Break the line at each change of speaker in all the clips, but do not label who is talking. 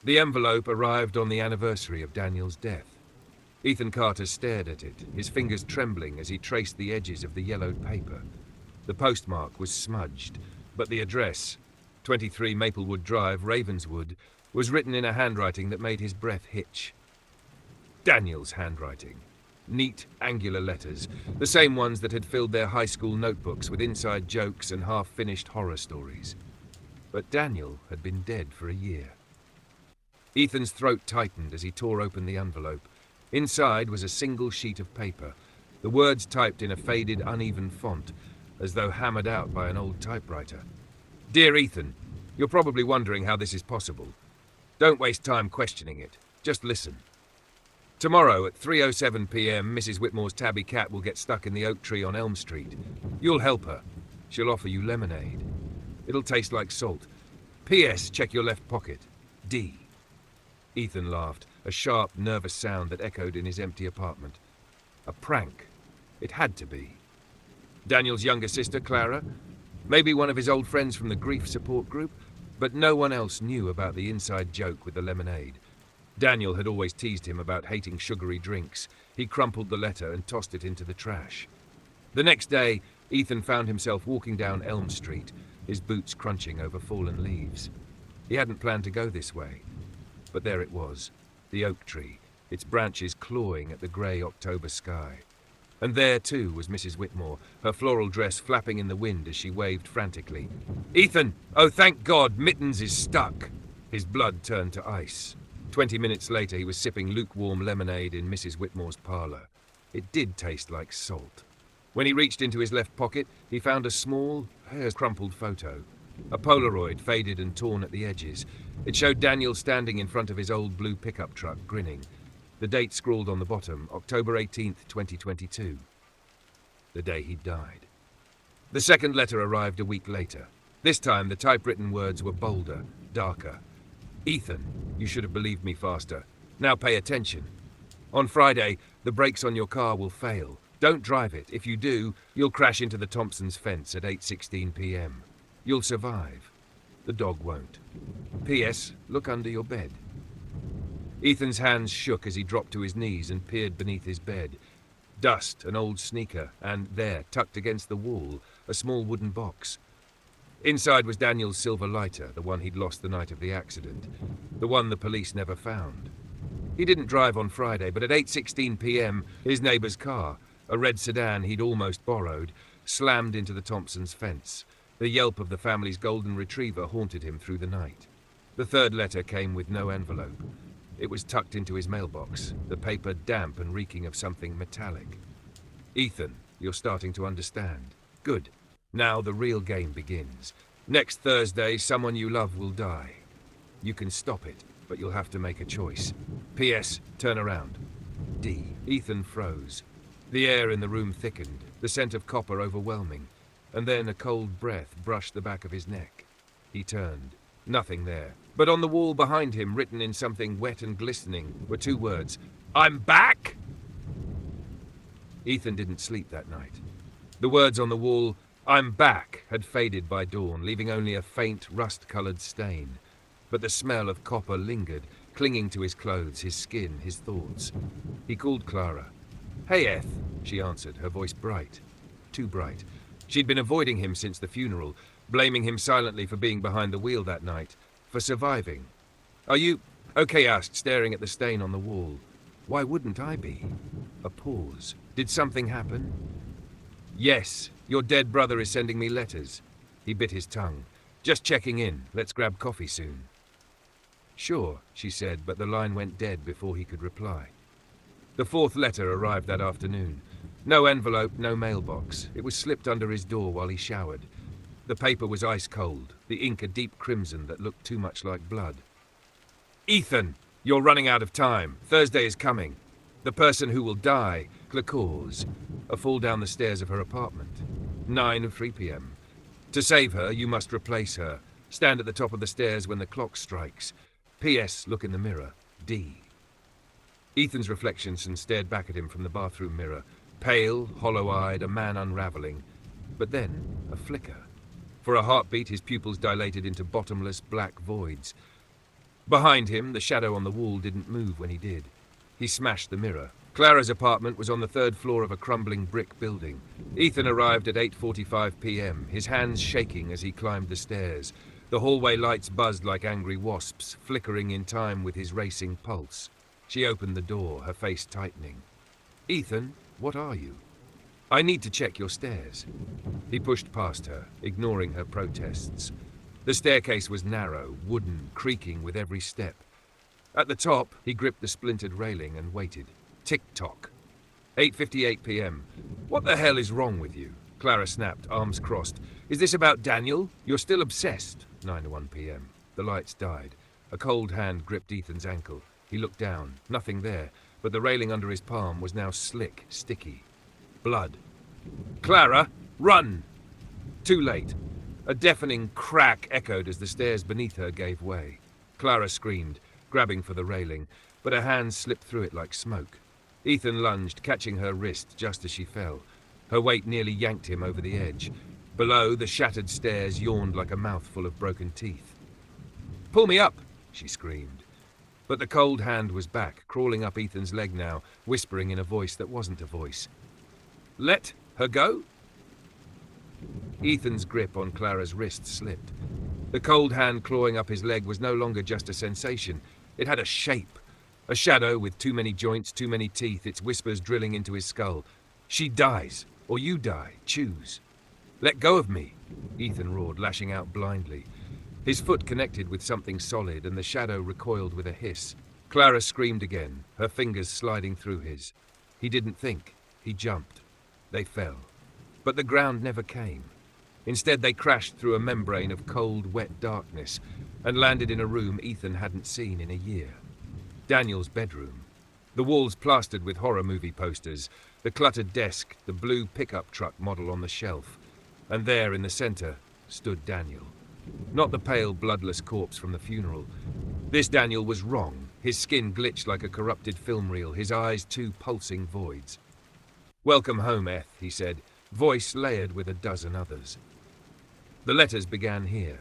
The envelope arrived on the anniversary of Daniel's death. Ethan Carter stared at it, his fingers trembling as he traced the edges of the yellowed paper. The postmark was smudged, but the address, 23 Maplewood Drive, Ravenswood, was written in a handwriting that made his breath hitch. Daniel's handwriting. Neat, angular letters, the same ones that had filled their high school notebooks with inside jokes and half-finished horror stories. But Daniel had been dead for a year. Ethan's throat tightened as he tore open the envelope. Inside was a single sheet of paper, the words typed in a faded, uneven font, as though hammered out by an old typewriter. Dear Ethan, you're probably wondering how this is possible. Don't waste time questioning it. Just listen. Tomorrow at 3:07 p.m, Mrs. Whitmore's tabby cat will get stuck in the oak tree on Elm Street. You'll help her. She'll offer you lemonade. It'll taste like salt. P.S. Check your left pocket. D. Ethan laughed, a sharp, nervous sound that echoed in his empty apartment. A prank. It had to be. Daniel's younger sister, Clara? Maybe one of his old friends from the grief support group? But no one else knew about the inside joke with the lemonade. Daniel had always teased him about hating sugary drinks. He crumpled the letter and tossed it into the trash. The next day, Ethan found himself walking down Elm Street, his boots crunching over fallen leaves. He hadn't planned to go this way. But there it was, the oak tree, its branches clawing at the grey October sky. And there, too, was Mrs. Whitmore, her floral dress flapping in the wind as she waved frantically. Ethan! Oh, thank God, Mittens is stuck! His blood turned to ice. 20 minutes later, he was sipping lukewarm lemonade in Mrs. Whitmore's parlour. It did taste like salt. When he reached into his left pocket, he found a small, hair-crumpled photo. A Polaroid, faded and torn at the edges. It showed Daniel standing in front of his old blue pickup truck, grinning. The date scrawled on the bottom, October 18th, 2022. The day he died. The second letter arrived a week later. This time, the typewritten words were bolder, darker. Ethan, you should have believed me faster. Now pay attention. On Friday, the brakes on your car will fail. Don't drive it. If you do, you'll crash into the Thompsons' fence at 8:16 p.m. You'll survive. The dog won't. P.S. Look under your bed. Ethan's hands shook as he dropped to his knees and peered beneath his bed. Dust, an old sneaker, and there, tucked against the wall, a small wooden box. Inside was Daniel's silver lighter, the one he'd lost the night of the accident, the one the police never found. He didn't drive on Friday, but at 8:16 p.m, his neighbour's car, a red sedan he'd almost borrowed, slammed into the Thompsons' fence. The yelp of the family's golden retriever haunted him through the night. The third letter came with no envelope. It was tucked into his mailbox, the paper damp and reeking of something metallic. Ethan, you're starting to understand. Good. Now the real game begins. Next Thursday, someone you love will die. You can stop it, but you'll have to make a choice. P.S. Turn around. D. Ethan froze. The air in the room thickened, the scent of copper overwhelming, and then a cold breath brushed the back of his neck. He turned. Nothing there. But on the wall behind him, written in something wet and glistening, were two words. I'm back! Ethan didn't sleep that night. The words on the wall, I'm back, had faded by dawn, leaving only a faint, rust-coloured stain. But the smell of copper lingered, clinging to his clothes, his skin, his thoughts. He called Clara. Hey, Eth, she answered, her voice bright. Too bright. She'd been avoiding him since the funeral, blaming him silently for being behind the wheel that night, for surviving. Are you... Okay, asked, staring at the stain on the wall. Why wouldn't I be? A pause. Did something happen? Yes, your dead brother is sending me letters. He bit his tongue. Just checking in. Let's grab coffee soon. Sure, she said, but the line went dead before he could reply. The fourth letter arrived that afternoon. No envelope, no mailbox. It was slipped under his door while he showered. The paper was ice cold, the ink a deep crimson that looked too much like blood. Ethan, you're running out of time. Thursday is coming. The person who will die, Clacause, a fall down the stairs of her apartment. 9:03 p.m. To save her, you must replace her. Stand at the top of the stairs when the clock strikes. P.S. Look in the mirror. D. Ethan's reflections stared back at him from the bathroom mirror. Pale, hollow-eyed, a man unraveling. But then, a flicker. For a heartbeat, his pupils dilated into bottomless black voids. Behind him, the shadow on the wall didn't move when he did. He smashed the mirror. Clara's apartment was on the third floor of a crumbling brick building. Ethan arrived at 8:45 p.m., his hands shaking as he climbed the stairs. The hallway lights buzzed like angry wasps, flickering in time with his racing pulse. She opened the door, her face tightening. "Ethan, what are you?" "I need to check your stairs." He pushed past her, ignoring her protests. The staircase was narrow, wooden, creaking with every step. At the top, he gripped the splintered railing and waited. Tick-tock. 8:58 p.m. "What the hell is wrong with you?" Clara snapped, arms crossed. "Is this about Daniel? You're still obsessed." 9:01 p.m. The lights died. A cold hand gripped Ethan's ankle. He looked down. Nothing there, but the railing under his palm was now slick, sticky. Blood. "Clara, run!" Too late. A deafening crack echoed as the stairs beneath her gave way. Clara screamed, grabbing for the railing, but her hands slipped through it like smoke. Ethan lunged, catching her wrist just as she fell. Her weight nearly yanked him over the edge. Below, the shattered stairs yawned like a mouthful of broken teeth. "Pull me up!" she screamed. But the cold hand was back, crawling up Ethan's leg now, whispering in a voice that wasn't a voice. "Let her go?" Ethan's grip on Clara's wrist slipped. The cold hand clawing up his leg was no longer just a sensation. It had a shape. A shadow with too many joints, too many teeth, its whispers drilling into his skull. "She dies, or you die. Choose." "Let go of me," Ethan roared, lashing out blindly. His foot connected with something solid, and the shadow recoiled with a hiss. Clara screamed again, her fingers sliding through his. He didn't think. He jumped. They fell. But the ground never came. Instead, they crashed through a membrane of cold, wet darkness and landed in a room Ethan hadn't seen in a year. Daniel's bedroom. The walls plastered with horror movie posters, the cluttered desk, the blue pickup truck model on the shelf. And there, in the center, stood Daniel. Not the pale, bloodless corpse from the funeral. This Daniel was wrong. His skin glitched like a corrupted film reel, his eyes two pulsing voids. "Welcome home, Eth," he said, voice layered with a dozen others. The letters began here.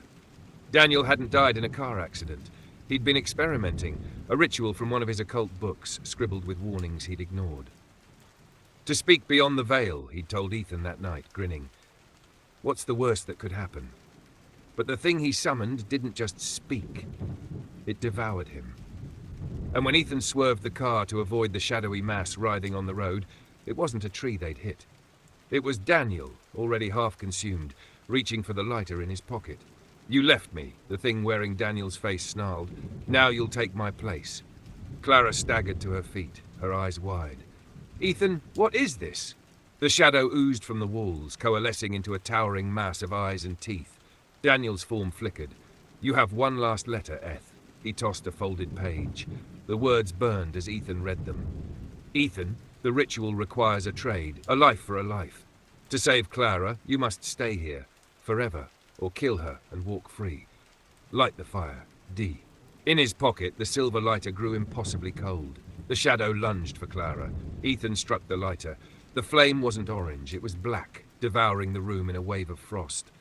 Daniel hadn't died in a car accident. He'd been experimenting, a ritual from one of his occult books, scribbled with warnings he'd ignored. "To speak beyond the veil," he'd told Ethan that night, grinning. What's the worst that could happen? But the thing he summoned didn't just speak. It devoured him. And when Ethan swerved the car to avoid the shadowy mass writhing on the road, it wasn't a tree they'd hit. It was Daniel, already half consumed, reaching for the lighter in his pocket. "You left me," the thing wearing Daniel's face snarled. "Now you'll take my place." Clara staggered to her feet, her eyes wide. "Ethan, what is this?" The shadow oozed from the walls, coalescing into a towering mass of eyes and teeth. Daniel's form flickered. "You have one last letter, Eth." He tossed a folded page. The words burned as Ethan read them. "Ethan, the ritual requires a trade, a life for a life. To save Clara, you must stay here, forever, or kill her and walk free. Light the fire, D." In his pocket, the silver lighter grew impossibly cold. The shadow lunged for Clara. Ethan struck the lighter. The flame wasn't orange, it was black, devouring the room in a wave of frost.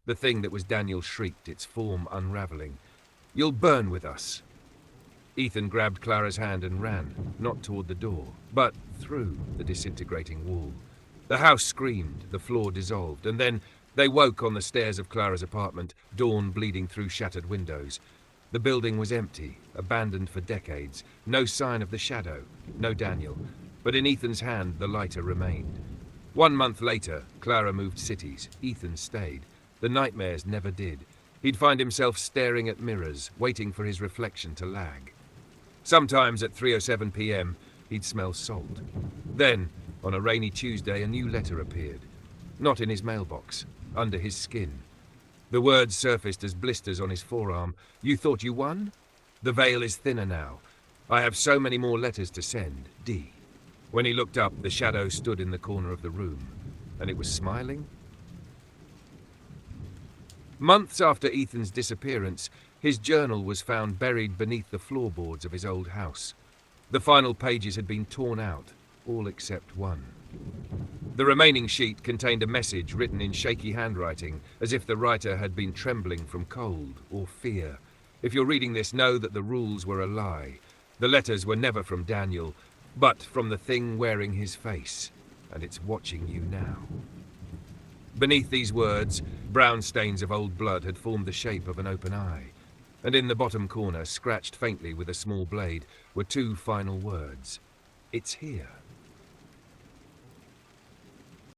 The thing that was Daniel shrieked, its form unraveling. "You'll burn with us." Ethan grabbed Clara's hand and ran, not toward the door, but through the disintegrating wall. The house screamed, the floor dissolved, and then they woke on the stairs of Clara's apartment, dawn bleeding through shattered windows. The building was empty, abandoned for decades. No sign of the shadow, no Daniel. But in Ethan's hand, the lighter remained. 1 month later, Clara moved cities. Ethan stayed. The nightmares never did. He'd find himself staring at mirrors, waiting for his reflection to lag. Sometimes at 3:07 p.m., he'd smell salt. Then, on a rainy Tuesday, a new letter appeared. Not in his mailbox, under his skin. The words surfaced as blisters on his forearm. "You thought you won? The veil is thinner now. I have so many more letters to send, D." When he looked up, the shadow stood in the corner of the room, and it was smiling. Months after Ethan's disappearance, his journal was found buried beneath the floorboards of his old house. The final pages had been torn out, all except one. The remaining sheet contained a message written in shaky handwriting, as if the writer had been trembling from cold or fear. If you're reading this, know that the rules were a lie. The letters were never from Daniel, but from the thing wearing his face, and it's watching you now. Beneath these words, brown stains of old blood had formed the shape of an open eye, and in the bottom corner, scratched faintly with a small blade, were two final words. It's here.